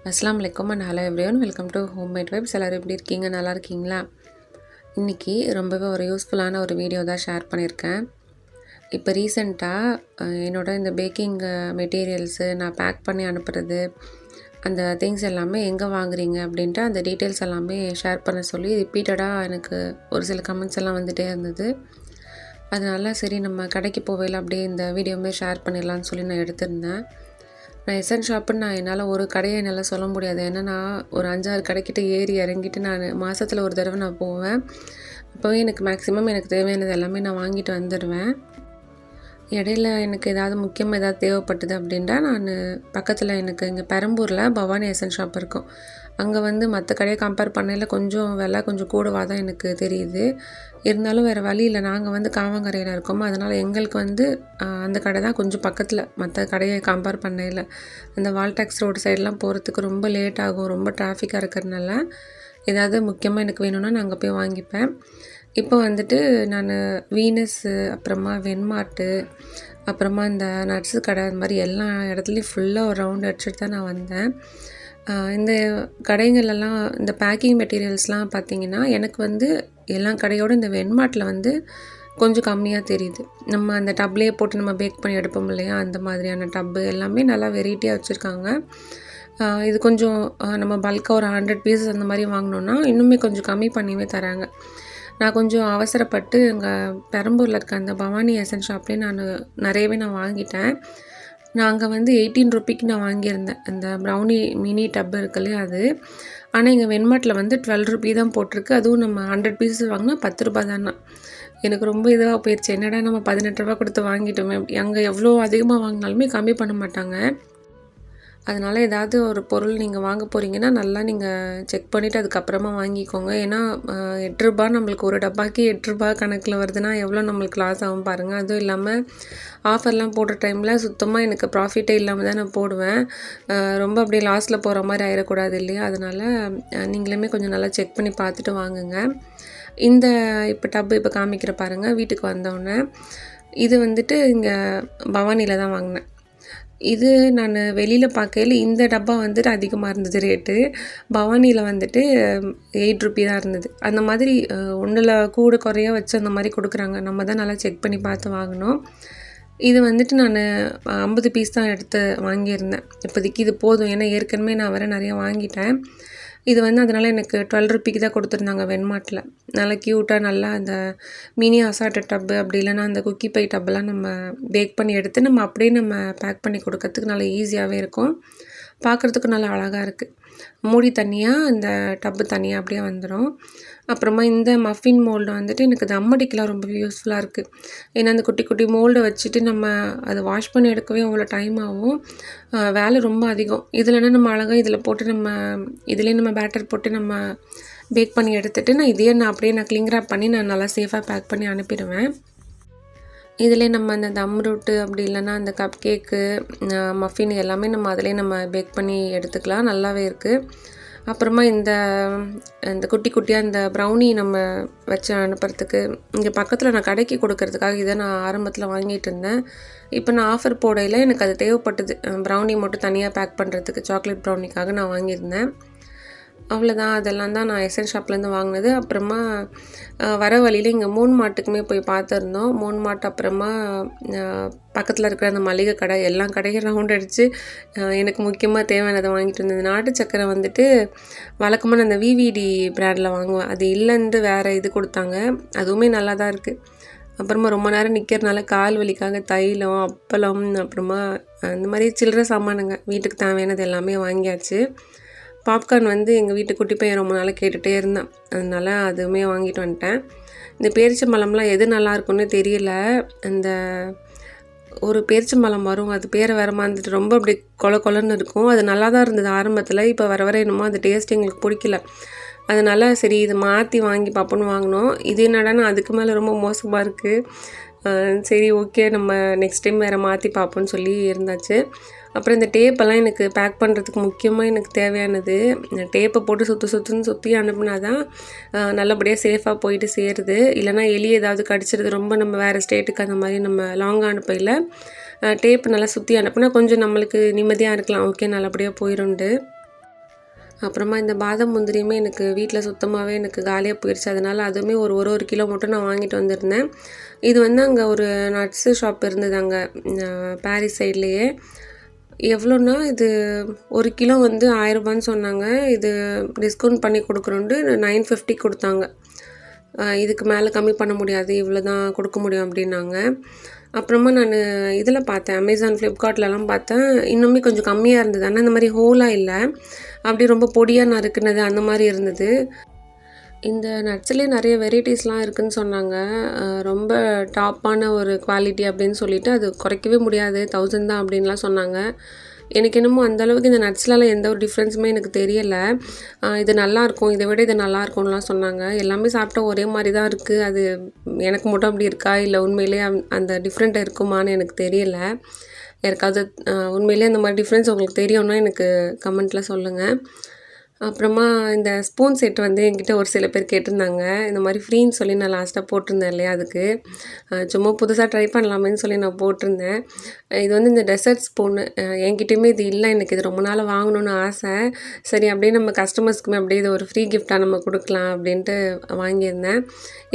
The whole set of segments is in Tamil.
அஸ்ஸலாமு அலைக்கும் and hello everyone, welcome to homemade vibes. எல்லோரும் எப்படி இருக்கீங்க? நல்லா இருக்கீங்களா? இன்றைக்கி ரொம்பவே ஒரு யூஸ்ஃபுல்லான ஒரு வீடியோ தான் ஷேர் பண்ணியிருக்கேன். இப்போ ரீசெண்டாக என்னோட இந்த பேக்கிங் மெட்டீரியல்ஸு நான் பேக் பண்ணி அனுப்புறது, அந்த திங்ஸ் எல்லாமே எங்கே வாங்குறீங்க அப்படின்ட்டு அந்த டீட்டெயில்ஸ் எல்லாமே ஷேர் பண்ண சொல்லி ரிப்பீட்டடாக எனக்கு ஒரு சில கமெண்ட்ஸ் எல்லாம் வந்துகிட்டே இருந்தது. அதனால சரி நம்ம கடைக்கு போகையில் அப்படியே இந்த வீடியோவுமே ஷேர் பண்ணிடலான்னு சொல்லி நான் எடுத்திருந்தேன். நான் எஸ்என் ஷாப்புன்னு என்னால் ஒரு கடையை என்னால் சொல்ல முடியாது. ஏன்னா நான் ஒரு 5-6 கடைக்கிட்ட ஏறி இறங்கிட்டு நான் மாதத்தில் ஒரு தடவை நான் போவேன். அப்போவே எனக்கு மேக்ஸிமம் எனக்கு தேவையானது எல்லாமே நான் வாங்கிட்டு வந்துடுவேன். இடையில எனக்கு ஏதாவது முக்கியமாக ஏதாவது தேவைப்பட்டது அப்படின்ட்டா நான் பக்கத்தில் எனக்கு இங்கே பெரம்பூரில் பவானி எஸ்என் ஷாப் இருக்கும். அங்கே வந்து மற்ற கடையை கம்பேர் பண்ணையில் கொஞ்சம் விலை கொஞ்சம் கூடவாக தான் எனக்கு தெரியுது. இருந்தாலும் வேறு வழி இல்லை, நாங்கள் வந்து காவங்கரையில் இருக்கோமோ அதனால் எங்களுக்கு வந்து அந்த கடை தான் கொஞ்சம் பக்கத்தில். மற்ற கடையை கம்பேர் பண்ணையில் அந்த வால்டாக்ஸ் ரோடு சைடெலாம் போகிறதுக்கு ரொம்ப லேட் ஆகும். ரொம்ப டிராஃபிக்காக இருக்கிறதுனால ஏதாவது முக்கியமாக எனக்கு வேணும்னா நான் அங்கே போய் வாங்கிப்பேன். இப்போ வந்துட்டு நான் வீனஸ்ஸு, அப்புறமா வென்மார்ட்டு, அப்புறமா இந்த நட்ஸு கடை, அது மாதிரி எல்லா இடத்துலையும் ஃபுல்லாக ஒரு ரவுண்ட் அடிச்சுட்டு தான் நான் வந்தேன். இந்த கடைங்களெல்லாம் இந்த பேக்கிங் மெட்டீரியல்ஸ்லாம் பார்த்திங்கன்னா எனக்கு வந்து எல்லா கடையோடு இந்த வென்மார்ட்டில் வந்து கொஞ்சம் கம்மியாக தெரியுது. நம்ம அந்த டப்லேயே போட்டு நம்ம பேக் பண்ணி எடுப்போம் இல்லையா, அந்த மாதிரியான டப்பு எல்லாமே நல்லா வெரைட்டியாக வச்சுருக்காங்க. இது கொஞ்சம் நம்ம பல்காக ஒரு 100 பீஸஸ் அந்த மாதிரி வாங்கினோன்னா இன்னுமே கொஞ்சம் கம்மி பண்ணியே தராங்க. நான் கொஞ்சம் அவசரப்பட்டு இங்கே பெரம்பூரில் இருக்க அந்த பவானி எஸ்என் ஷாப்லேயே நிறையவே வாங்கிட்டேன். நான் அங்கே வந்து 18 ரூபிக்கு நான் வாங்கியிருந்தேன் அந்த ப்ரௌனி மினி டப்பு இருக்கு இல்லையா அது. ஆனால் இங்கே வென்மார்ட்டில் வந்து 12 ரூபி தான் போட்டிருக்கு. அதுவும் நம்ம 100 பீஸஸ் வாங்கினா 10 ரூபா தானா. எனக்கு ரொம்ப இதுவாக போயிடுச்சு. என்னடா நம்ம 18 ரூபா கொடுத்து வாங்கிட்டோமே. அங்கே எவ்வளோ அதிகமாக வாங்கினாலுமே கம்மி பண்ண மாட்டாங்க. அதனால் ஏதாவது ஒரு பொருள் நீங்கள் வாங்க போகிறீங்கன்னா நல்லா நீங்கள் செக் பண்ணிவிட்டு அதுக்கப்புறமா வாங்கிக்கோங்க. ஏன்னா 8 ரூபா நம்மளுக்கு ஒரு டப்பாக்கி 8 ரூபா கணக்கில் வருதுன்னா எவ்வளோ நம்மளுக்கு லாஸ் ஆகும் பாருங்கள். அதுவும் இல்லாமல் ஆஃபர்லாம் போடுற டைமில் சுத்தமாக எனக்கு ப்ராஃபிட்டே இல்லாமல் தான் நான் போடுவேன். ரொம்ப அப்படியே லாஸில் போகிற மாதிரி ஆயிடக்கூடாது இல்லையா. அதனால் நீங்களுமே கொஞ்சம் நல்லா செக் பண்ணி பார்த்துட்டு வாங்குங்க. இந்த இப்போ டப்பு இப்போ காமிக்கிற பாருங்கள், வீட்டுக்கு வந்தோடனே இது வந்துட்டு இங்கே பவானியில் தான் வாங்கினேன். இது நான் வெளியில் பார்க்கையில் இந்த டப்பா வந்துட்டு அதிகமாக இருந்தது ரேட்டு. பவானியில் வந்துட்டு 8 ரூபி தான் இருந்தது. அந்த மாதிரி ஒன்றில் கூட குறைய வச்சு அந்த மாதிரி கொடுக்குறாங்க. நம்ம தான் நல்லா செக் பண்ணி பார்த்து வாங்கணும். இது வந்துட்டு நான் 50 பீஸ் தான் எடுத்து வாங்கியிருந்தேன். இப்போதைக்கு இது போதும், ஏன்னா ஏற்கனவே நான் வேறு நிறையா வாங்கிட்டேன். இது வந்து அதனால் எனக்கு 12 ரூபிக்கு தான் கொடுத்துருந்தாங்க வென்மார்ட்டில். நல்லா க்யூட்டாக நல்லா அந்த மினி அசாட்டட் டப்பு, அப்படி இல்லைன்னா அந்த குக்கி பை டப்பெல்லாம் நம்ம பேக் பண்ணி எடுத்து நம்ம அப்படியே நம்ம பேக் பண்ணி கொடுக்கறதுக்கு நல்லா ஈஸியாகவே இருக்கும். பார்க்குறதுக்கு நல்லா அழகாக இருக்குது. மூடி தனியாக இந்த டப்பு தனியாக அப்படியே வந்துடும். அப்புறமா இந்த மஃபின் மோல்டு வந்துட்டு எனக்கு தம் அடிக்கலாம் ரொம்ப யூஸ்ஃபுல்லாக இருக்குது. ஏன்னா அந்த குட்டி குட்டி மோல்டை வச்சுட்டு நம்ம அதை வாஷ் பண்ணி எடுக்கவே அவ்வளோ டைம் ஆகும். வேலை ரொம்ப அதிகம். இதில்னா நம்ம அழகாக இதில் போட்டு நம்ம இதிலே நம்ம பேட்டர் போட்டு நம்ம பேக் பண்ணி எடுத்துகிட்டு நான் இதையே அப்படியே கிளிங் ரேப் பண்ணி நான் நல்லா சேஃபாக பேக் பண்ணி அனுப்பிடுவேன். இதிலே நம்ம அந்த தம் ரூட்டு, அப்படி இல்லைன்னா அந்த கப் கேக்கு, மஃபின் எல்லாமே நம்ம அதிலே நம்ம பேக் பண்ணி எடுத்துக்கலாம். நல்லாவே இருக்குது. அப்புறமா இந்த குட்டி குட்டியாக இந்த ப்ரௌனி நம்ம வச்சு அனுப்புறதுக்கு இங்கே பக்கத்தில் நான் கடைக்கு கொடுக்கறதுக்காக இதை நான் ஆரம்பத்தில் வாங்கிட்டு இருந்தேன். இப்போ நான் ஆஃபர் போடையில் எனக்கு அது தேவைப்பட்டது. ப்ரௌனி மட்டும் தனியாக பேக் பண்ணுறதுக்கு சாக்லேட் ப்ரௌனிக்காக நான் வாங்கியிருந்தேன். அவ்வளோதான். அதெல்லாம் தான் நான் எஸ்என் ஷாப்லேருந்து வாங்கினது. அப்புறமா வர வழியில் இங்கே மூன் மார்ட்டுக்குமே போய் பார்த்துருந்தோம். மூன் மார்ட், அப்புறமா பக்கத்தில் இருக்கிற அந்த மளிகை கடை, எல்லா கடையும் ரவுண்ட் அடித்து எனக்கு முக்கியமாக தேவையானதை வாங்கிட்டு இருந்தது. நாட்டு சக்கரை வந்துட்டு வழக்கமாக அந்த விவிடி பிராண்டில் வாங்குவேன். அது இல்லைன்ட்டு வேறு இது கொடுத்தாங்க. அதுவுமே நல்லா தான் இருக்குது. அப்புறமா ரொம்ப நேரம் நிற்கிறதுனால கால் வலிக்காக தைலம், அப்பளம், அப்புறமா இந்த மாதிரி சில்லறை சாமானுங்க வீட்டுக்கு தேவையானது எல்லாமே வாங்கியாச்சு. பாப்கார்ன் வந்து எங்கள் வீட்டு குட்டி பையன் ரொம்ப நாள் கேட்டுகிட்டே இருந்தான். அதனால் அதுவுமே வாங்கிட்டு வந்துட்டேன். இந்த பேரிச்சம்பழம்லாம் எது நல்லாயிருக்குன்னு தெரியல. அந்த ஒரு பேரிச்சம்பழம் வரும், அது பேரை வேறு மறந்துட்டு, ரொம்ப அப்படி கொலன்னு இருக்கும். அது நல்லா தான் இருந்தது ஆரம்பத்தில். இப்போ வர என்னமோ அந்த டேஸ்ட் எங்களுக்கு பிடிக்கல. அதனால் சரி இதை மாற்றி வாங்கி பார்ப்போன்னு வாங்கினோம். இது என்னடானா அதுக்கு மேலே ரொம்ப மோசமாக இருக்குது. சரி ஓகே, நம்ம நெக்ஸ்ட் டைம் வேறு மாற்றி பார்ப்போன்னு சொல்லி இருந்தாச்சு. அப்புறம் இந்த டேப்பெல்லாம் எனக்கு பேக் பண்ணுறதுக்கு முக்கியமாக எனக்கு தேவையானது. டேப்பை போட்டு சுற்றி அனுப்புனா தான் நல்லபடியாக சேஃபாக போயிட்டு சேருது. இல்லைனா எலி ஏதாவது கடிச்சிருது. ரொம்ப நம்ம வேறு ஸ்டேட்டுக்கு அந்த மாதிரி நம்ம லாங்காக அனுப்பையில் டேப்பு நல்லா சுற்றி அனுப்புனா கொஞ்சம் நம்மளுக்கு நிம்மதியாக இருக்கலாம். ஓகே, நல்லபடியாக போயிடும்ண்டு. அப்புறமா இந்த பாதாம் முந்திரியுமே எனக்கு வீட்டில் சுத்தமாகவே எனக்கு காலியாக போயிடுச்சு. அதனால் அதுவுமே ஒரு கிலோ மட்டும் நான் வாங்கிட்டு வந்திருந்தேன். இது வந்து அங்கே ஒரு நட்ஸு ஷாப் இருந்தது அங்கே பாரிஸ் சைட்லேயே. எவ்வளோன்னா இது 1 கிலோ வந்து ரூ. 1000 சொன்னாங்க. இது டிஸ்கவுண்ட் பண்ணி கொடுக்குறோன்ட்டு 950 கொடுத்தாங்க. இதுக்கு மேலே கம்மி பண்ண முடியாது, இவ்வளோ தான் கொடுக்க முடியும் அப்படின்னாங்க. அப்புறமா நான் இதில் பார்த்தேன், அமேசான், ஃப்ளிப்கார்ட்லலாம் பார்த்தேன். இன்னுமே கொஞ்சம் கம்மியாக இருந்தது. ஆனால் இந்த மாதிரி ஹோலாக இல்லை, அப்படி ரொம்ப பொடியாக நறுக்குனது அந்த மாதிரி இருந்தது. இந்த நட்ஸ்லேயே நிறைய வெரைட்டிஸ்லாம் இருக்குதுன்னு சொன்னாங்க. ரொம்ப டாப்பான ஒரு குவாலிட்டி அப்படின்னு சொல்லிட்டு அது குறைக்கவே முடியாது, 1000 தான் அப்படின்லாம் சொன்னாங்க. எனக்கு என்னமோ அந்தளவுக்கு இந்த நட்ஸ்லலாம் எந்த ஒரு டிஃப்ரென்ஸுமே எனக்கு தெரியலை. இது நல்லாயிருக்கும், இதை விட இது நல்லாயிருக்கும்லாம் சொன்னாங்க. எல்லாமே சாப்பிட்டா ஒரே மாதிரி தான் இருக்குது. அது எனக்கு மட்டும் அப்படி இருக்கா, இல்லை உண்மையிலே அந்த டிஃப்ரெண்ட் இருக்குமான்னு எனக்கு தெரியலை. யாருக்காவது உண்மையிலே அந்த மாதிரி டிஃப்ரென்ஸ் உங்களுக்கு தெரியும்னா எனக்கு கமெண்ட்டில் சொல்லுங்கள். அப்புறமா இந்த ஸ்பூன் செட் வந்து என்கிட்ட ஒரு சில பேர் கேட்டிருந்தாங்க. இந்த மாதிரி ஃப்ரீன்னு சொல்லி நான் லாஸ்ட்டாக போட்டிருந்தேன் இல்லையா, அதுக்கு சும்மா புதுசாக ட்ரை பண்ணலாமேன்னு சொல்லி நான் போட்டிருந்தேன். இது வந்து இந்த டெசர்ட் ஸ்பூனு. என்கிட்டயுமே இது இல்லை, எனக்கு இது ரொம்ப நாள் வாங்கணுன்னு ஆசை. சரி அப்படியே நம்ம கஸ்டமர்ஸ்க்குமே அப்படியே இது ஒரு ஃப்ரீ கிஃப்டாக நம்ம கொடுக்கலாம் அப்படின்ட்டு வாங்கியிருந்தேன்.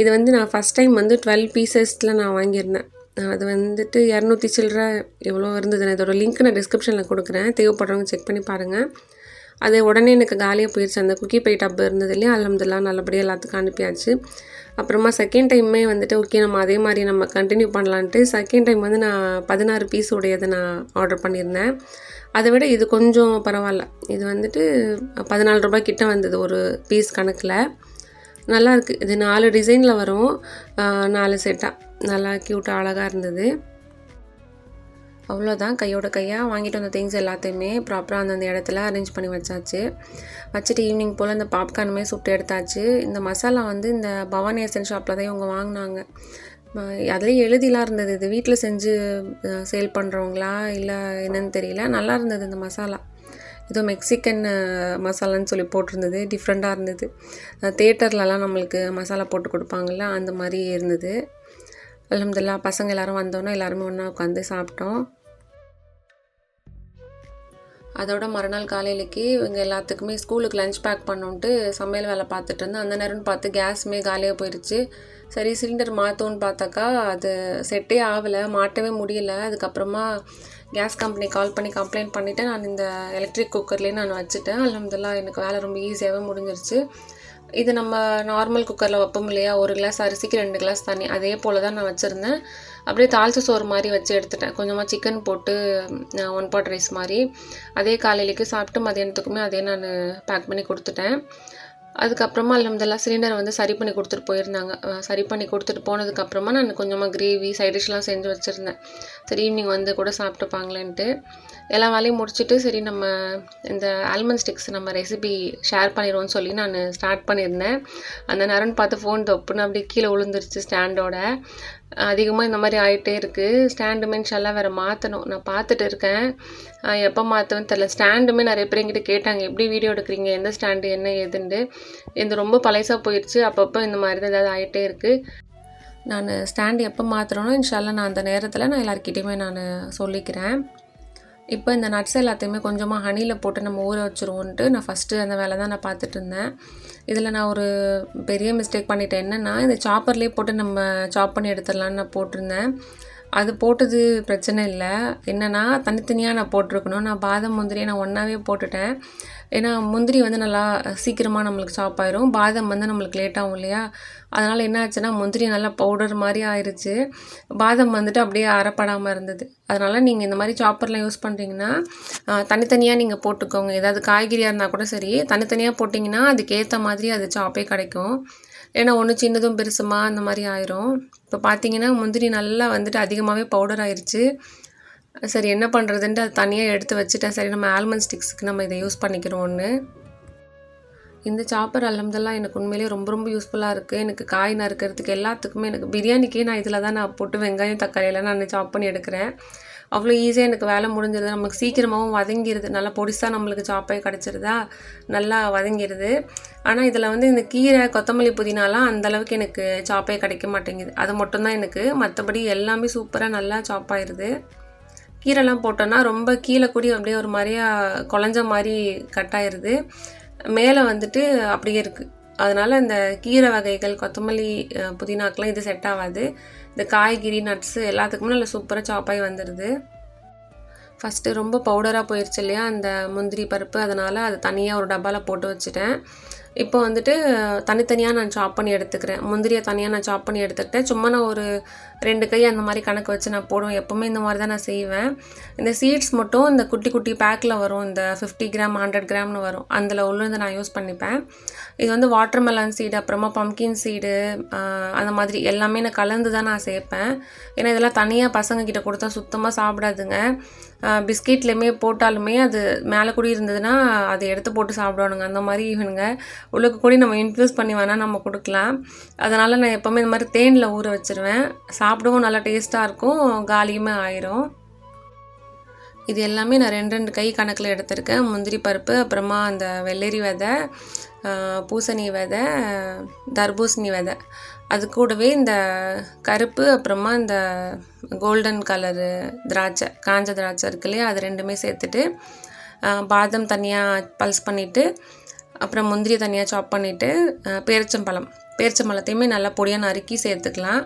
இது வந்து நான் ஃபஸ்ட் டைம் வந்து 12 பீசஸில் நான் வாங்கியிருந்தேன். அது வந்துட்டு 200 சில்லற எவ்வளோ இருந்தது. நான் இதோட லிங்க் நான் டிஸ்கிரிப்ஷனில் கொடுக்குறேன், தேவைப்படுறவங்க செக் பண்ணி பாருங்கள். அது உடனே எனக்கு காலியாக போயிடுச்சு. அந்த குக்கி பை டப் இருந்தது இல்லையா, அல்ஹம்துலில்லாஹ் நல்லபடியாக எல்லாத்துக்கும் அனுப்பியாச்சு. அப்புறமா செகண்ட் டைமே வந்துட்டு ஓகே நம்ம அதே மாதிரி நம்ம கண்டினியூ பண்ணலான்ட்டு செகண்ட் டைம் வந்து நான் 16 பீஸ் உடையதை நான் ஆர்டர் பண்ணியிருந்தேன். அதை விட இது கொஞ்சம் பரவாயில்ல. இது வந்துட்டு ₹14 கிட்ட வந்தது ஒரு பீஸ் கணக்கில். நல்லாயிருக்கு. இது 4 டிசைனில் வரும், 4 செட்டாக. நல்லா க்யூட்டாக அழகாக இருந்தது. அவ்வளோதான், கையோட கையாக வாங்கிட்டு வந்த திங்ஸ் எல்லாத்தையுமே ப்ராப்பராக அந்தந்த இடத்துல அரேஞ்ச் பண்ணி வச்சாச்சு. வச்சுட்டு ஈவினிங் போல் இந்த பாப்கார்னுமே சுட்டு எடுத்தாச்சு. இந்த மசாலா வந்து இந்த பவானி எசன் ஷாப்பில் தான் இவங்க வாங்கினாங்க. அதுலேயே எழுதிலாம் இருந்தது, இது வீட்டில் செஞ்சு சேல் பண்ணுறவங்களா இல்லை என்னன்னு தெரியல. நல்லா இருந்தது இந்த மசாலா. ஏதோ மெக்சிகன் மசாலான்னு சொல்லி போட்டிருந்தது, டிஃப்ரெண்ட்டாக இருந்தது. தேட்டர்லலாம் நம்மளுக்கு மசாலா போட்டு கொடுப்பாங்கள்ல, அந்த மாதிரி இருந்தது. அல்ஹம்துலில்லாஹ் பசங்க எல்லோரும் வந்தோன்னே எல்லாருமே ஒன்றா உட்காந்து சாப்பிட்டோம். அதோட மறுநாள் காலையிலக்கு இவங்க எல்லாத்துக்குமே ஸ்கூலுக்கு லஞ்ச் பேக் பண்ணோன்ட்டு சமையல் வேலை பார்த்துட்டு இருந்தேன். அந்த நேரம்னு பார்த்து கேஸுமே காலியாக போயிடுச்சு. சரி சிலிண்டர் மாற்றோன்னு பார்த்தாக்கா அது செட்டே ஆகலை, மாட்டவே முடியலை. அதுக்கப்புறமா கேஸ் கம்பெனி கால் பண்ணி கம்ப்ளைண்ட் பண்ணிவிட்டு நான் இந்த எலக்ட்ரிக் குக்கர்லேயே நான் வச்சுட்டேன். அல்ஹம்துலில்லாஹ் எனக்கு வேலை ரொம்ப ஈஸியாகவே முடிஞ்சிருச்சு. இது நம்ம நார்மல் குக்கரில் வைப்போம் இல்லையா, 1 கிளாஸ் அரிசிக்கு 2 கிளாஸ் தண்ணி, அதே போல் தான் நான் வச்சுருந்தேன். அப்படியே தாளிச்ச சோறு மாதிரி வச்சு எடுத்துட்டேன். கொஞ்சமாக சிக்கன் போட்டு 1 பாட் ரைஸ் மாதிரி. அதே காலையிலேக்கு சாப்பிட்டு மதியானத்துக்குமே அதே நான் பேக் பண்ணி கொடுத்துட்டேன். அதுக்கப்புறமா அல்ஹம்துலில்லாஹ் சிலிண்டரை வந்து சரி பண்ணி கொடுத்துட்டு போயிருந்தாங்க. சரி பண்ணி கொடுத்துட்டு போனதுக்கப்புறமா நான் கொஞ்சமாக கிரேவி சைட் டிஷ்லாம் செஞ்சு வச்சுருந்தேன். சரி ஈவினிங் வந்து கூட சாப்பிட்டுப்பாங்களேன்ட்டு எல்லா வேலையும் முடிச்சுட்டு சரி நம்ம இந்த ஆல்மண்ட் ஸ்டிக்ஸ் நம்ம ரெசிபி ஷேர் பண்ணிடுவோன்னு சொல்லி நான் ஸ்டார்ட் பண்ணியிருந்தேன். அந்த நேரம்னு பார்த்து ஃபோன் தொப்புன்னு அப்படியே கீழே விழுந்துருச்சு ஸ்டாண்டோட. அதிகமாக இந்த மாதிரி ஆகிட்டே இருக்குது. ஸ்டாண்டுமே இன்ஷால்லாஹ் வேறு மாற்றணும், நான் பார்த்துட்டு இருக்கேன். எப்போ மாற்றுவேன்னு தெரில. ஸ்டாண்டுமே நிறைய பேர் என்கிட்ட கேட்டாங்க, எப்படி வீடியோ எடுக்கிறீங்க, எந்த ஸ்டாண்டு என்ன ஏதுண்டு. இது ரொம்ப பழசாக போயிடுச்சு, அப்பப்போ இந்த மாதிரி தான் ஏதாவது ஆகிட்டே இருக்குது. நான் ஸ்டாண்டு எப்போ மாற்றுறேனோ இன்ஷால்லாஹ் நான் அந்த நேரத்தில் நான் எல்லாருக்கிட்டையுமே நான் சொல்லிக்கிறேன். இப்போ இந்த நட்ஸ் எல்லாத்தையுமே கொஞ்சமாக ஹனியில் போட்டு நம்ம ஊற வச்சுருவோன்ட்டு நான் ஃபஸ்ட்டு அந்த வேலை தான் நான் பார்த்துட்டு இருந்தேன். இதில் நான் ஒரு பெரிய மிஸ்டேக் பண்ணிட்டேன். என்னென்னா இந்த சாப்பர்லேயே போட்டு நம்ம சாப் பண்ணி எடுத்துடலான்னு நான் போட்டிருந்தேன். அது போட்டது பிரச்சனை இல்லை. என்னென்னா தனித்தனியாக நான் போட்டிருக்கணும். நான் பாதாம் முந்திரியை நான் ஒன்றாவே போட்டுட்டேன். ஏன்னா முந்திரி வந்து நல்லா சீக்கிரமாக நம்மளுக்கு சாப் ஆயிரும், பாதாம் வந்து நம்மளுக்கு லேட்டாகும் இல்லையா. அதனால் என்ன ஆச்சுன்னா முந்திரி நல்லா பவுடர் மாதிரி ஆயிடுச்சு, பாதாம் வந்துட்டு அப்படியே அரைப்படாமல் இருந்தது. அதனால் நீங்கள் இந்த மாதிரி சாப்பர்லாம் யூஸ் பண்ணுறீங்கன்னா தனித்தனியாக நீங்கள் போட்டுக்கோங்க. ஏதாவது காய்கறியாக இருந்தால் கூட சரி, தனித்தனியாக போட்டிங்கன்னா அதுக்கேற்ற மாதிரி அது சாப்பே கிடைக்கும். ஏன்னா ஒன்று சின்னதும் பெருசுமா அந்த மாதிரி ஆயிரும். இப்போ பார்த்தீங்கன்னா முந்திரி நல்லா வந்துட்டு அதிகமாகவே பவுடர் ஆயிடுச்சு. சரி என்ன பண்ணுறதுன்ட்டு அது தனியாக எடுத்து வச்சுட்டேன். சரி நம்ம ஆல்மண்ட் ஸ்டிக்ஸுக்கு நம்ம இதை யூஸ் பண்ணிக்கிறோன்னு. இந்த சாப்பர் அல்ஹம்துலில்லாஹ் எனக்கு உண்மையிலேயே ரொம்ப ரொம்ப யூஸ்ஃபுல்லாக இருக்குது. எனக்கு காய் நறுக்கிறதுக்கு எல்லாத்துக்குமே, எனக்கு பிரியாணிக்கே நான் இதில் தான் நான் போட்டு வெங்காயம் தக்காளியெல்லாம் நான் சாப் பண்ணி எடுக்கிறேன். அவ்வளோ ஈஸியாக எனக்கு வேலை முடிஞ்சிருது. நமக்கு சீக்கிரமாகவும் வதங்கிடுது. நல்லா பொடிசாக நம்மளுக்கு சாப்பாக கிடச்சிருதா, நல்லா வதங்கிடுது. ஆனால் இதில் வந்து இந்த கீரை கொத்தமல்லி புதினாலாம் அந்தளவுக்கு எனக்கு சாப்பே கிடைக்க மாட்டேங்குது. அது மட்டும்தான் எனக்கு, மற்றபடி எல்லாமே சூப்பராக நல்லா சாப்பாயிருது. கீரைலாம் போட்டோன்னா ரொம்ப கீழே கூடி அப்படியே ஒரு மாதிரியா குழஞ்ச மாதிரி கட்டாயிருது. மேலே வந்துட்டு அப்படியே இருக்குது. அதனால் இந்த கீரை வகைகள், கொத்தமல்லி, புதினாக்கெலாம் இது செட் ஆகாது. இந்த காய்கறி, நட்ஸு எல்லாத்துக்குமே நல்லா சூப்பராக சாப்பாகி வந்துடுது. ஃபஸ்ட்டு ரொம்ப பவுடராக போயிடுச்சு இல்லையா அந்த முந்திரி பருப்பு, அதனால் அது தனியாக ஒரு டப்பாவில் போட்டு வச்சுட்டேன். இப்போ வந்துட்டு தனித்தனியாக நான் சாப் பண்ணி எடுத்துக்கிறேன். முந்திரியை தனியாக நான் சாப் பண்ணி எடுத்துக்கிட்டேன். சும்மா நான் ஒரு 2 கை அந்த மாதிரி கணக்கு வச்சு நான் போடுவேன். எப்போவுமே இந்த மாதிரி தான் நான் செய்வேன். இந்த சீட்ஸ் மட்டும் இந்த குட்டி குட்டி பேக்கில் வரும். இந்த 50 கிராம் 100 கிராம்னு வரும். அதில் உள்ளது நான் யூஸ் பண்ணிப்பேன். இது வந்து வாட்டர்மெலன் சீடு, அப்புறமா பம்கின் சீடு, அந்த மாதிரி எல்லாமே நான் கலந்து தான் நான் சேர்ப்பேன். ஏன்னா இதெல்லாம் தனியாக பசங்கக்கிட்ட கொடுத்தா சுத்தமாக சாப்பிடாதுங்க. பிஸ்கெட்லேயுமே போட்டாலுமே அது மேலே கூடி இருந்ததுன்னா அதை எடுத்து போட்டு சாப்பிடுவானுங்க. அந்த மாதிரி இவனுங்க உள்ளுக்கு கூடி நம்ம இன்ஃப்யூஸ் பண்ணி வேணால் நம்ம கொடுக்கலாம். அதனால் நான் எப்போவுமே இந்த மாதிரி தேனில் ஊற வச்சுருவேன். சாப்பிடவும் நல்லா டேஸ்ட்டாக இருக்கும், காலியுமே ஆயிரும். இது எல்லாமே நான் 2 கை கணக்கில் எடுத்திருக்கேன். முந்திரி பருப்பு, அப்புறமா அந்த வெள்ளரி விதை, பூசணி விதை, தர்பூசணி விதை, அது கூடவே இந்த கருப்பு, அப்புறமா இந்த கோல்டன் கலரு திராட்சை, காஞ்ச திராட்சை இருக்கு இல்லையா, அது 2மே சேர்த்துட்டு பாதாம் தனியாக பல்ஸ் பண்ணிவிட்டு, அப்புறம் முந்திரி தனியாக சாப் பண்ணிவிட்டு, பேரிச்சம்பழத்தையுமே நல்லா பொடியாக நறுக்கி சேர்த்துக்கலாம்.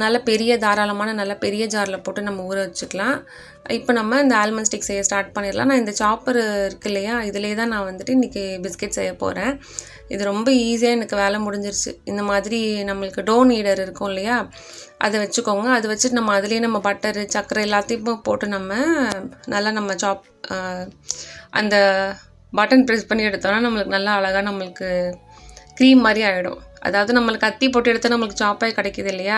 நல்ல பெரிய தாராளமான நல்ல பெரிய ஜாரில் போட்டு நம்ம ஊற வச்சுக்கலாம். இப்போ நம்ம இந்த ஆல்மண்ட் ஸ்டிக் செய்ய ஸ்டார்ட் பண்ணிடலாம். நான் இந்த சாப்பர் இருக்கு இல்லையா, இதிலே தான் நான் வந்துட்டு இன்றைக்கி பிஸ்கெட் செய்ய போகிறேன். இது ரொம்ப ஈஸியாக எனக்கு வேலை முடிஞ்சிருச்சு. இந்த மாதிரி நம்மளுக்கு டோ நீடர் இருக்கும் இல்லையா, அதை வச்சுக்கோங்க. அதை வச்சுட்டு நம்ம அதுலேயே நம்ம பட்டரு, சர்க்கரை எல்லாத்தையும் போட்டு நல்லா நம்ம அந்த பட்டன் ப்ரெஸ் பண்ணி எடுத்தோம்னா நம்மளுக்கு நல்லா அழகாக நம்மளுக்கு க்ரீம் மாதிரி ஆகிடும். அதாவது நம்மளுக்கு கத்தி போட்டு எடுத்தால் நம்மளுக்கு சாப்பாய் கிடைக்கிது இல்லையா,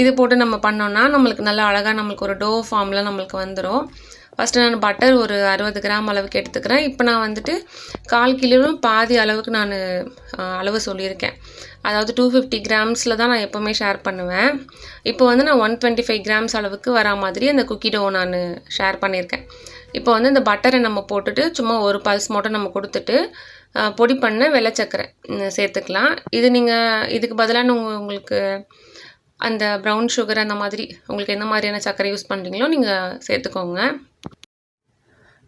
இது போட்டு நம்ம பண்ணோன்னா நம்மளுக்கு நல்லா அழகாக நம்மளுக்கு ஒரு டோ ஃபார்மில் நம்மளுக்கு வந்துடும். ஃபஸ்ட்டு நான் பட்டர் ஒரு 60 கிராம் அளவுக்கு எடுத்துக்கிறேன். இப்போ நான் வந்துட்டு 1/4 கிலோவும் பாதி அளவுக்கு நான் அளவு சொல்லியிருக்கேன். அதாவது 250 கிராம்ஸில் தான் நான் எப்போவுமே ஷேர் பண்ணுவேன். இப்போ வந்து நான் 125 கிராம்ஸ் அளவுக்கு வரா மாதிரி அந்த குக்கி டோ நான் ஷேர் பண்ணியிருக்கேன். இப்போ வந்து இந்த பட்டரை நம்ம போட்டுட்டு சும்மா ஒரு பல்ஸ் மட்டும் நம்ம கொடுத்துட்டு பொடி பண்ண வெள்ளை சர்க்கரை சேர்த்துக்கலாம். இதுக்கு பதிலாக உங்களுக்கு அந்த ப்ரௌன் சுகர் அந்த மாதிரி உங்களுக்கு எந்த மாதிரியான சர்க்கரை யூஸ் பண்ணுறீங்களோ நீங்கள் சேர்த்துக்கோங்க.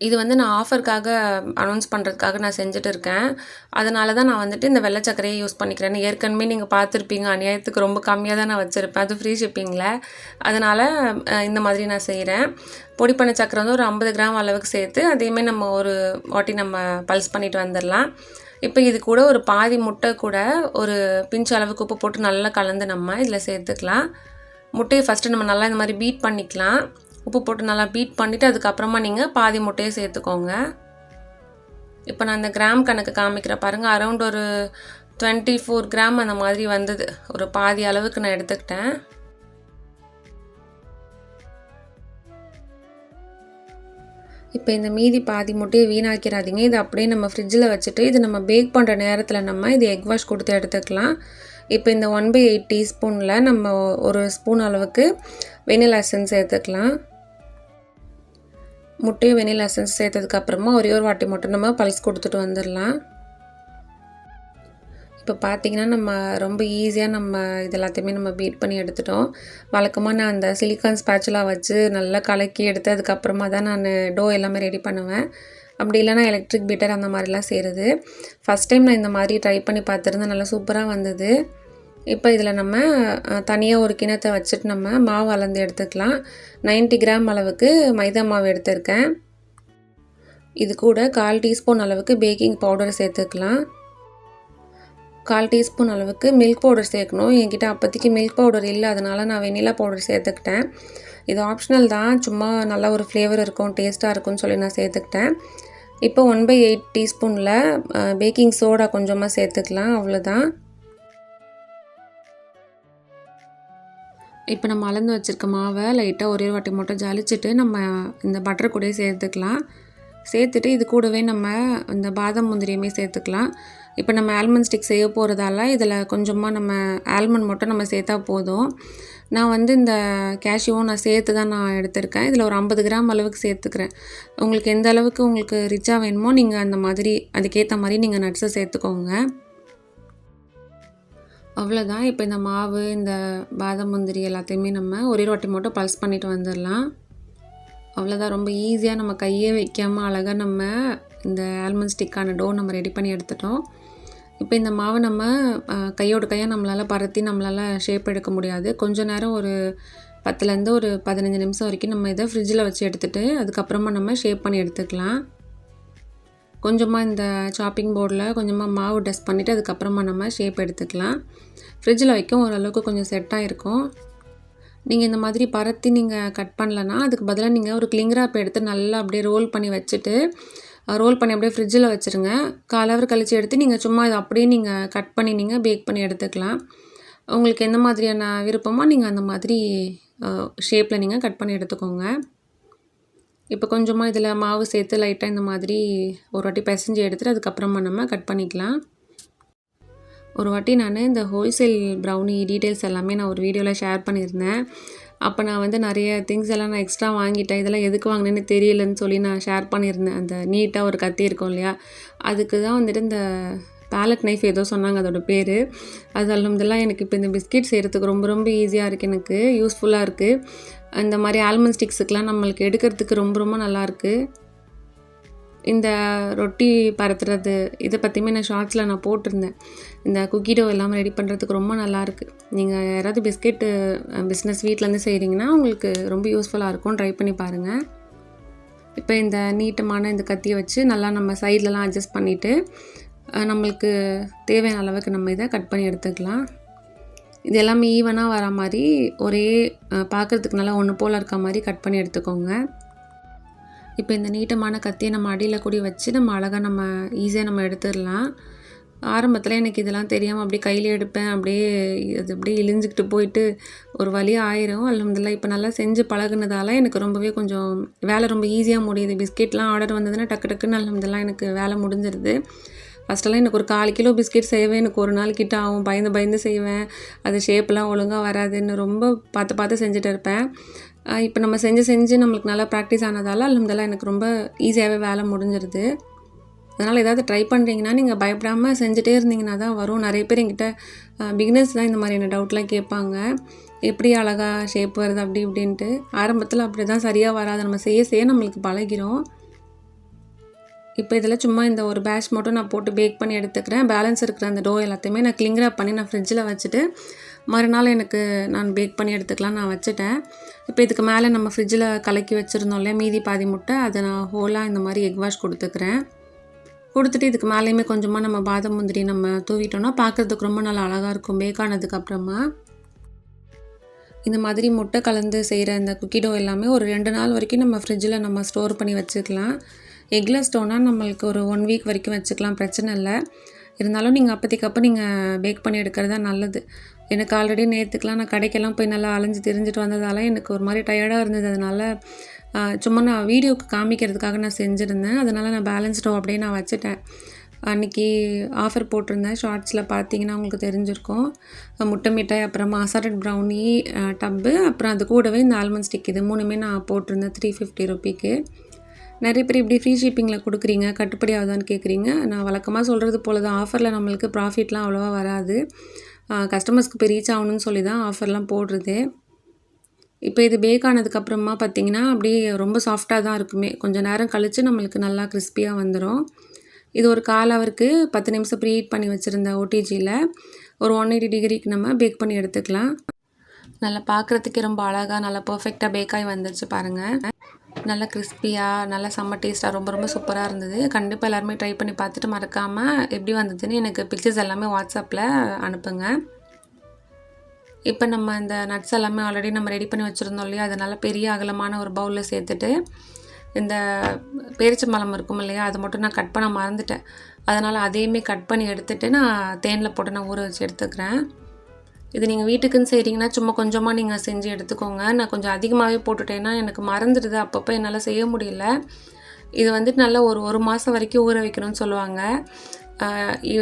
இது வந்து நான் ஆஃபருக்காக அனௌன்ஸ் பண்ணுறதுக்காக நான் செஞ்சுட்டு இருக்கேன். அதனால தான் நான் வந்துட்டு இந்த வெள்ளை சர்க்கரையை யூஸ் பண்ணிக்கிறேன். ஏற்கனவே நீங்கள் பார்த்துருப்பீங்க, அநியாயத்துக்கு ரொம்ப கம்மியாக தான் நான் வச்சுருப்பேன், அது ஃப்ரீ ஷிப்பிங்கில். அதனால் இந்த மாதிரி நான் செய்கிறேன். பொடி பண்ண சர்க்கரை வந்து ஒரு 50 கிராம் அளவுக்கு சேர்த்து அதையுமே நம்ம ஒரு வாட்டி நம்ம பல்ஸ் பண்ணிட்டு வந்துடலாம். இப்போ இது கூட ஒரு பாதி முட்டை கூட ஒரு பிஞ்ச் அளவுக்கு உப்பு போட்டு நல்லா கலந்து நம்ம இதில் சேர்த்துக்கலாம். முட்டையை ஃபஸ்ட்டு நம்ம நல்லா இந்த மாதிரி பீட் பண்ணிக்கலாம். உப்பு போட்டு நல்லா பீட் பண்ணிவிட்டு அதுக்கப்புறமா நீங்கள் பாதி முட்டையை சேர்த்துக்கோங்க. இப்போ நான் இந்த கிராம் கணக்கு காமிக்கிறேன் பாருங்கள். அரௌண்ட் ஒரு 24 கிராம் அந்த மாதிரி வந்தது. ஒரு பாதி அளவுக்கு நான் எடுத்துக்கிட்டேன். இப்போ இந்த மீதி பாதி முட்டையை வீணாக்கிறாதீங்க. இது அப்படியே நம்ம ஃப்ரிட்ஜில் வச்சுட்டு இது நம்ம பேக் பண்ணுற நேரத்தில் நம்ம இது எக் வாஷ் கொடுத்து எடுத்துக்கலாம். இப்போ இந்த 1/8 டீஸ்பூனில் நம்ம ஒரு ஸ்பூன் அளவுக்கு வெனிலா எசன்ஸ் சேர்த்துக்கலாம். முட்டையும் வெனிலா எசன்ஸ் சேர்த்ததுக்கப்புறமா ஒரே ஒரு வாட்டி மட்டும் நம்ம பல்ஸ் கொடுத்துட்டு வந்துடலாம். இப்போ பார்த்திங்கன்னா நம்ம ரொம்ப ஈஸியாக நம்ம இது எல்லாத்தையுமே நம்ம பீட் பண்ணி எடுத்துட்டோம். வழக்கமாக நான் அந்த சிலிக்கான் ஸ்பேச்சுலா வச்சு நல்லா கலக்கி எடுத்து அதுக்கப்புறமா தான் நான் டோ எல்லாமே ரெடி பண்ணுவேன். அப்படி இல்லைனா எலக்ட்ரிக் பீட்டர் அந்த மாதிரிலாம் செய்கிறது. ஃபஸ்ட் டைம் நான் இந்த மாதிரி ட்ரை பண்ணி பார்த்துருந்தேன், நல்லா சூப்பராக வந்தது. இப்போ இதில் நம்ம தனியாக ஒரு கிணத்தை வச்சுட்டு நம்ம மாவு அளந்து எடுத்துக்கலாம். 90 கிராம் அளவுக்கு மைதா மாவு எடுத்துருக்கேன். இது கூட 1/4 டீஸ்பூன் அளவுக்கு பேக்கிங் பவுடர் சேர்த்துக்கலாம். 1/4 டீஸ்பூன் அளவுக்கு மில்க் பவுடர் சேர்க்கணும். என்கிட்ட அப்போதைக்கு மில்க் பவுடர் இல்லை, அதனால் நான் வெனிலா பவுடர் சேர்த்துக்கிட்டேன். இது ஆப்ஷனல் தான், சும்மா நல்லா ஒரு ஃப்ளேவர் இருக்கும், டேஸ்ட்டாக இருக்கும்னு சொல்லி நான் சேர்த்துக்கிட்டேன். இப்போ 1/8 டீஸ்பூனில் பேக்கிங் சோடா கொஞ்சமாக சேர்த்துக்கலாம், அவ்வளோதான். இப்போ நம்ம அளந்து வச்சுருக்க மாவை லைட்டாக ஒரே வாட்டி மட்டும் ஜலிச்சுட்டு நம்ம இந்த பட்டர் கூடயே சேர்த்துக்கலாம். சேர்த்துட்டு இது கூடவே நம்ம இந்த பாதாம் முந்திரியுமே சேர்த்துக்கலாம். இப்போ நம்ம ஆல்மண்ட் ஸ்டிக் செய்ய போகிறதால இதில் கொஞ்சமாக நம்ம ஆல்மண்ட் மட்டும் நம்ம சேர்த்தா போதும். நான் வந்து இந்த கேஷ்யூவும் நான் சேர்த்து தான் நான் எடுத்திருக்கேன். இதில் ஒரு 50 கிராம் அளவுக்கு சேர்த்துக்கிறேன். உங்களுக்கு எந்த அளவுக்கு உங்களுக்கு ரிச்சாக வேணுமோ நீங்கள் அந்த மாதிரி அதுக்கேற்ற மாதிரி நீங்கள் நட்ஸை சேர்த்துக்கோங்க. அவ்வளோதான். இப்போ இந்த மாவு, இந்த பாதாம் முந்திரி எல்லாத்தையுமே நம்ம ஒரே வாட்டி மட்டும் பல்ஸ் பண்ணிட்டு வந்துடலாம். அவ்வளோதான். ரொம்ப ஈஸியாக நம்ம கையே வைக்காமல் அழகாக நம்ம இந்த ஆல்மண்ட் ஸ்டிக்கான டோ நம்ம ரெடி பண்ணி எடுத்துட்டோம். இப்போ இந்த மாவை நம்ம கையோட கையாக நம்மளால் பரத்தி நம்மளால் ஷேப் எடுக்க முடியாது. கொஞ்ச நேரம் ஒரு 10லேருந்து ஒரு 15 நிமிஷம் வரைக்கும் நம்ம இதை ஃப்ரிட்ஜில் வச்சு எடுத்துகிட்டு அதுக்கப்புறமா நம்ம ஷேப் பண்ணி எடுத்துக்கலாம். கொஞ்சமாக இந்த சாப்பிங் போர்டில் கொஞ்சமாக மாவு டஸ்ட் பண்ணிவிட்டு அதுக்கப்புறமா நம்ம ஷேப் எடுத்துக்கலாம். ஃப்ரிட்ஜில் வைக்கும் ஓரளவுக்கு கொஞ்சம் செட்டாக இருக்கும். நீங்கள் இந்த மாதிரி பரத்தி நீங்கள் கட் பண்ணலன்னா அதுக்கு பதிலாக நீங்கள் ஒரு கிளிங் ராப் எடுத்து நல்லா அப்படியே ரோல் பண்ணி வச்சுட்டு ரோல் பண்ணி அப்படியே ஃப்ரிட்ஜில் வச்சுருங்க. 1/4 ஹவர் கழித்து எடுத்து நீங்கள் சும்மா இதை அப்படியே நீங்கள் கட் பண்ணி நீங்கள் பேக் பண்ணி எடுத்துக்கலாம். உங்களுக்கு எந்த மாதிரியான விருப்பமோ நீங்கள் அந்த மாதிரி ஷேப்பில் நீங்கள் கட் பண்ணி எடுத்துக்கோங்க. இப்போ கொஞ்சமாக இதில் மாவு சேர்த்து லைட்டாக இந்த மாதிரி ஒரு வாட்டி பிசைஞ்சு எடுத்துகிட்டு அதுக்கப்புறமா நம்ம கட் பண்ணிக்கலாம். ஒரு வாட்டி நான் இந்த ஹோல்சேல் ப்ரௌனி டீட்டெயில்ஸ் எல்லாமே நான் ஒரு வீடியோவில் ஷேர் பண்ணியிருந்தேன். அப்போ நான் வந்து நிறைய திங்ஸ் எல்லாம் நான் எக்ஸ்ட்ரா வாங்கிட்டேன். இதெல்லாம் எதுக்கு வாங்கினேன்னு தெரியலன்னு சொல்லி நான் ஷேர் பண்ணியிருந்தேன். அந்த நீட்டாக ஒரு கத்தி இருக்கும் இல்லையா, அதுக்கு தான் வந்துட்டு இந்த பேலட் நைஃப் ஏதோ சொன்னாங்க அதோடய பேர். அது அல்ஹம்துலில்லாஹ் எனக்கு இப்போ இந்த பிஸ்கெட் செய்கிறதுக்கு ரொம்ப ரொம்ப ஈஸியாக இருக்குது, எனக்கு யூஸ்ஃபுல்லாக இருக்குது. இந்த மாதிரி ஆல்மண்ட் ஸ்டிக்ஸுக்கெலாம் நம்மளுக்கு எடுக்கிறதுக்கு ரொம்ப ரொம்ப நல்லாயிருக்கு. இந்த ரொட்டி பரத்துறது இதை பற்றியுமே நான் ஷார்ட்ஸில் நான் போட்டிருந்தேன். இந்த குக்கி டோ எல்லாம் ரெடி பண்ணுறதுக்கு ரொம்ப நல்லாயிருக்கு. நீங்கள் யாராவது பிஸ்கெட்டு பிஸ்னஸ் வீட்டிலேருந்து செய்கிறீங்கன்னா உங்களுக்கு ரொம்ப யூஸ்ஃபுல்லாக இருக்கும், ட்ரை பண்ணி பாருங்கள். இப்போ இந்த நீட்டமான இந்த கத்தியை வச்சு நல்லா நம்ம சைட்லலாம் அட்ஜஸ்ட் பண்ணிவிட்டு நம்மளுக்கு தேவையான அளவுக்கு நம்ம இதை கட் பண்ணி எடுத்துக்கலாம். இது எல்லாமே ஈவனாக வர மாதிரி ஒரே பார்க்குறதுக்கு நல்லா ஒன்று போல் இருக்க மாதிரி கட் பண்ணி எடுத்துக்கோங்க. இப்போ இந்த நீட்டமான கத்தியை நம்ம அடியில் கூடி வச்சு நம்ம அழகாக நம்ம ஈஸியாக நம்ம எடுத்துடலாம். ஆரம்பத்தில் எனக்கு இதெல்லாம் தெரியாமல் அப்படியே கையில் எடுப்பேன், அப்படியே அது அப்படியே இழிஞ்சிக்கிட்டு போயிட்டு ஒரு வழியாக ஆயிரும். அல்ஹம்துலில்லாஹ் இப்போ நல்லா செஞ்சு பழகுனதால எனக்கு ரொம்பவே கொஞ்சம் வேலை ரொம்ப ஈஸியாக முடியுது. பிஸ்கெட்லாம் ஆர்டர் வந்ததுன்னா டக்கு டக்குன்னு அல்ஹம்துலில்லாஹ் எனக்கு வேலை முடிஞ்சிருது. ஃபஸ்ட்டெல்லாம் எனக்கு ஒரு 1/4 கிலோ பிஸ்கெட் செய்வேன், எனக்கு ஒரு நாள் கிட்ட ஆகும். பயந்து பயந்து செய்வேன், அது ஷேப்லாம் ஒழுங்காக வராதுன்னு ரொம்ப பார்த்து பார்த்து செஞ்சுட்டு இருப்பேன். இப்போ நம்ம செஞ்சு செஞ்சு நம்மளுக்கு நல்லா ப்ராக்டிஸ் ஆனதால் அல்ஹம்துலில்லாஹ் எனக்கு ரொம்ப ஈஸியாகவே வேலை முடிஞ்சிருது. அதனால் ஏதாவது ட்ரை பண்ணுறீங்கன்னா நீங்கள் பயப்படாமல் செஞ்சுட்டே இருந்தீங்கன்னா தான் வரும். நிறைய பேர் என்கிட்ட பிகினர்ஸ் தான் இந்த மாதிரியான டவுட்லாம் கேட்பாங்க, எப்படி அழகாக ஷேப் வருது அப்படி இப்படின்ட்டு. ஆரம்பத்தில் அப்படி தான் சரியாக வராது, நம்ம செய்ய செய்ய நம்மளுக்கு பழகிரும். இப்போ இதில் சும்மா இந்த ஒரு பேட்ச் மட்டும் நான் போட்டு பேக் பண்ணி எடுத்துக்கிறேன். பேலன்ஸ் இருக்கிற அந்த டோ எல்லாத்தையுமே நான் கிளிங் ராப் பண்ணி நான் ஃப்ரிட்ஜில் வச்சுட்டு மறுநாள் எனக்கு நான் பேக் பண்ணி எடுத்துக்கலாம் நான் வச்சுட்டேன். இப்போ இதுக்கு மேலே நம்ம ஃப்ரிட்ஜில் கலக்கி வச்சுருந்தோம் இல்லையா மீதி பாதி முட்டை, அதை நான் ஹோலாக இந்த மாதிரி எக் வாஷ் கொடுத்துக்கிறேன். கொடுத்துட்டு இதுக்கு மேலேயுமே கொஞ்சமாக நம்ம பாதாம் முந்திரி நம்ம தூவிட்டோம்னா பார்க்குறதுக்கு ரொம்ப நல்லா அழகாக இருக்கும் பேக் ஆனதுக்கப்புறமா. இந்த மாதிரி முட்டை கலந்து செய்கிற இந்த குக்கி டோ எல்லாமே ஒரு 2 நாள் வரைக்கும் நம்ம ஃப்ரிட்ஜில் நம்ம ஸ்டோர் பண்ணி வச்சுக்கலாம். எக்லெஸ் டோனா நம்மளுக்கு ஒரு 1 வீக் வரைக்கும் வச்சுக்கலாம், பிரச்சனை இல்லை. இருந்தாலும் நீங்கள் அப்போதைக்கப்போ நீங்கள் பேக் பண்ணி எடுக்கிறது தான் நல்லது. எனக்கு ஆல்ரெடி நேற்றுக்கெலாம் நான் கடைக்கெல்லாம் போய் நல்லா அலைஞ்சு திரிஞ்சிட்டு வந்ததால் எனக்கு ஒரு மாதிரி டயர்டாக இருந்தது. அதனால் சும்மா நான் வீடியோவுக்கு காமிக்கிறதுக்காக நான் செஞ்சுருந்தேன். அதனால் நான் பேலன்ஸ் டோ அப்படியே நான் வச்சுட்டேன். அன்றைக்கி ஆஃபர் போட்டிருந்தேன், ஷார்ட்ஸில் பார்த்தீங்கன்னா உங்களுக்கு தெரிஞ்சிருக்கும். முட்டை மிட்டாய், அப்புறமா அசார்டட் ப்ரௌனி டப்பு, அப்புறம் அது கூடவே இந்த ஆல்மண்ட் ஸ்டிக், இது 3மே நான் போட்டிருந்தேன் 350 ரூபீக்கு. நிறைய பேர் இப்படி ஃப்ரீ ஷிப்பிங்கில் கொடுக்குறீங்க, கட்டுப்படி ஆகுதான்னு கேட்குறீங்க. நான் வழக்கமாக சொல்கிறது போல் தான், ஆஃபரில் நம்மளுக்கு ப்ராஃபிட்லாம் அவ்வளோவா வராது. கஸ்டமர்ஸ்க்கு இப்போ ரீச் ஆகணும்னு சொல்லி தான் ஆஃபர்லாம் போடுறது. இப்போ இது பேக் ஆனதுக்கப்புறமா பார்த்திங்கன்னா அப்படியே ரொம்ப சாஃப்டாக தான் இருக்குமே. கொஞ்சம் நேரம் கழித்து நம்மளுக்கு நல்லா கிறிஸ்பியாக வந்துடும். இது ஒரு 1/4 ஹவருக்கு 10 நிமிஷம் ப்ரீ ஹீட் பண்ணி வச்சுருந்த ஓடிஜியில் ஒரு 180 டிகிரிக்கு நம்ம பேக் பண்ணி எடுத்துக்கலாம். நல்லா பார்க்குறதுக்கே ரொம்ப அழகாக நல்லா பர்ஃபெக்டாக பேக்காகி வந்துருச்சு பாருங்கள். நல்லா கிறிஸ்பியாக நல்லா செம்ம டேஸ்ட்டாக ரொம்ப ரொம்ப சூப்பராக இருந்தது. கண்டிப்பாக எல்லாருமே ட்ரை பண்ணி பார்த்துட்டு மறக்காமல் எப்படி வந்ததுன்னு எனக்கு பிக்சர்ஸ் எல்லாமே வாட்ஸ்அப்பில் அனுப்புங்க. இப்போ நம்ம இந்த நட்ஸ் எல்லாமே ஆல்ரெடி நம்ம ரெடி பண்ணி வச்சுருந்தோம் இல்லையா, அதனால் பெரிய அகலமான ஒரு பவுலில் சேர்த்துட்டு இந்த பேரிச்சம்பழம் இருக்கும் இல்லையா, அதை மட்டும் நான் கட் பண்ண மறந்துட்டேன். அதனால் அதையுமே கட் பண்ணி எடுத்துகிட்டு நான் தேனில் போட்டு நான் ஊற வச்சு எடுத்துக்கிறேன். இது நீங்கள் வீட்டுக்குன்னு செய்கிறீங்கன்னா சும்மா கொஞ்சமாக நீங்கள் செஞ்சு எடுத்துக்கோங்க. நான் கொஞ்சம் அதிகமாகவே போட்டுட்டேன்னா எனக்கு மறந்துடுது, அப்பப்போ என்னால் செய்ய முடியல. இது வந்துட்டு நல்லா ஒரு மாதம் வரைக்கும் ஊற வைக்கணும்னு சொல்லுவாங்க.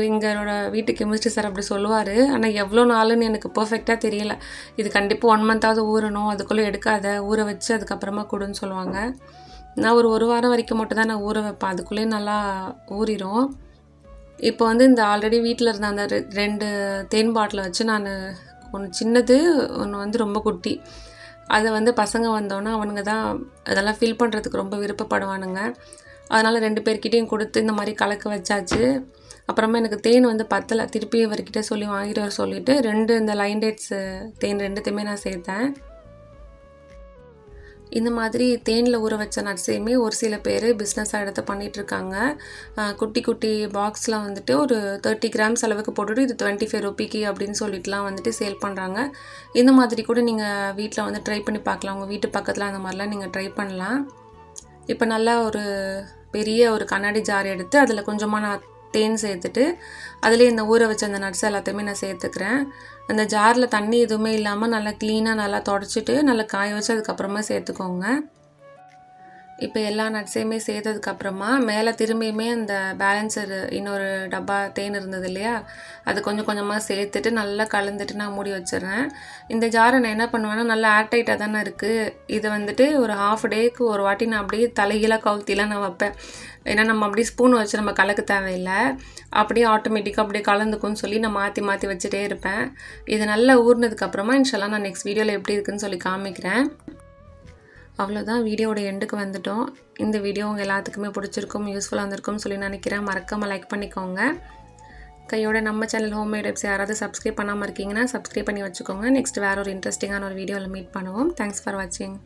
எங்களோட வீட்டு கெமிஸ்ட்ரி சார் அப்படி சொல்லுவார். ஆனால் எவ்வளோ நாளுன்னு எனக்கு பர்ஃபெக்டாக தெரியல. இது கண்டிப்பாக 1 மந்த்தாவது ஊறணும், அதுக்குள்ளே எடுக்காத, ஊற வச்சு அதுக்கப்புறமா கொடுன்னு சொல்லுவாங்க. நான் ஒரு வாரம் வரைக்கும் மட்டும் தான் நான் ஊற வைப்பேன், அதுக்குள்ளேயே நல்லா ஊறிடும். இப்போ வந்து இந்த ஆல்ரெடி வீட்டில் இருந்த அந்த 2 தேன் பாட்டிலை வச்சு நான் ஒன்று சின்னது, ஒன்று வந்து ரொம்ப குட்டி, அதை வந்து பசங்க வந்தோன்னா அவனுங்க தான் அதெல்லாம் ஃபில் பண்ணுறதுக்கு ரொம்ப விருப்பப்படுவானுங்க. அதனால் 2 பேர்கிட்டையும் கொடுத்து இந்த மாதிரி கலக்க வச்சாச்சு. அப்புறமா எனக்கு தேன் வந்து பத்தலை, திருப்பி இவர்கிட்ட சொல்லி வாங்கிட்டு வர சொல்லிவிட்டு 2 இந்த லைன் டேட்ஸு தேன் 2த்தையுமே நான் சேர்த்தேன். இந்த மாதிரி தேனில் ஊற வச்ச நட்ஸையுமே ஒரு சில பேர் பிஸ்னஸாக எடுத்து பண்ணிகிட்ருக்காங்க. குட்டி குட்டி பாக்ஸில் வந்துட்டு ஒரு 30 கிராம்ஸ் அளவுக்கு போட்டுட்டு இது 25 ரூபிக்கு அப்படின்னு சொல்லிட்டுலாம் வந்துட்டு சேல் பண்ணுறாங்க. இந்த மாதிரி கூட நீங்கள் வீட்டில் வந்து ட்ரை பண்ணி பார்க்கலாம். உங்கள் வீட்டு பக்கத்தில் அந்த மாதிரிலாம் நீங்கள் ட்ரை பண்ணலாம். இப்போ நல்லா ஒரு பெரிய ஒரு கண்ணாடி ஜார் எடுத்து அதில் கொஞ்சமாக நான் தேன் சேர்த்துட்டு அதுலேயே இந்த ஊற வச்ச அந்த நட்ஸ் எல்லாத்தையுமே நான் சேர்த்துக்கிறேன். அந்த ஜாரில் தண்ணி எதுவுமே இல்லாமல் நல்லா க்ளீனாக நல்லா தொடச்சிட்டு நல்லா காய வச்சு அதுக்கப்புறமா சேர்த்துக்கோங்க. இப்போ எல்லா நட்ஸையுமே சேர்த்ததுக்கப்புறமா மேலே திரும்பியுமே அந்த பேலன்ஸர் இன்னொரு டப்பா தேன் இருந்தது இல்லையா, அது கொஞ்சம் கொஞ்சமாக சேர்த்துட்டு நல்லா கலந்துட்டு நான் மூடி வச்சிடுறேன். இந்த ஜாரை நான் என்ன பண்ணுவேன்னா நல்லா ஏர்டைட்டாக தானே இருக்குது, இதை வந்துட்டு ஒரு ½ டேக்கு ஒரு வாட்டி நான் அப்படியே தலைகீழாக கவுத்திலாம் நான் வைப்பேன். ஏன்னா நம்ம அப்படியே ஸ்பூன் வச்சு நம்ம கலக்க தேவையில்லை, அப்படியே ஆட்டோமேட்டிக்காக அப்படியே கலந்துக்கும்னு சொல்லி நான் மாற்றி மாற்றி வச்சுட்டே இருப்பேன். இது நல்லா ஊறினதுக்கப்புறமா இன்ஷால்லா நான் நெக்ஸ்ட் வீடியோவில் எப்படி இருக்குதுன்னு சொல்லி காமிக்கிறேன். அவ்வளோதான், வீடியோட எண்டுக்கு வந்துட்டோம். இந்த வீடியோ உங்கள் எல்லாத்துக்குமே பிடிச்சிருக்கும், யூஸ்ஃபுல்லாக இருந்திருக்கும்னு சொல்லி நினைக்கிறேன். மறக்காமல் லைக் பண்ணிக்கோங்க. கையோட நம்ம சேனல் ஹோம்மேட் வைப்ஸ் யாராவது சப்ஸ்கிரைப் பண்ணாமல் இருக்கீங்கன்னா சப்ஸ்கிரைப் பண்ணி வச்சுக்கோங்க. நெக்ஸ்ட் வேறு ஒரு இன்ட்ரெஸ்டிங்கான ஒரு வீடியோவில் மீட் பண்ணுவோம். தேங்க்ஸ் ஃபார் வாட்சிங்.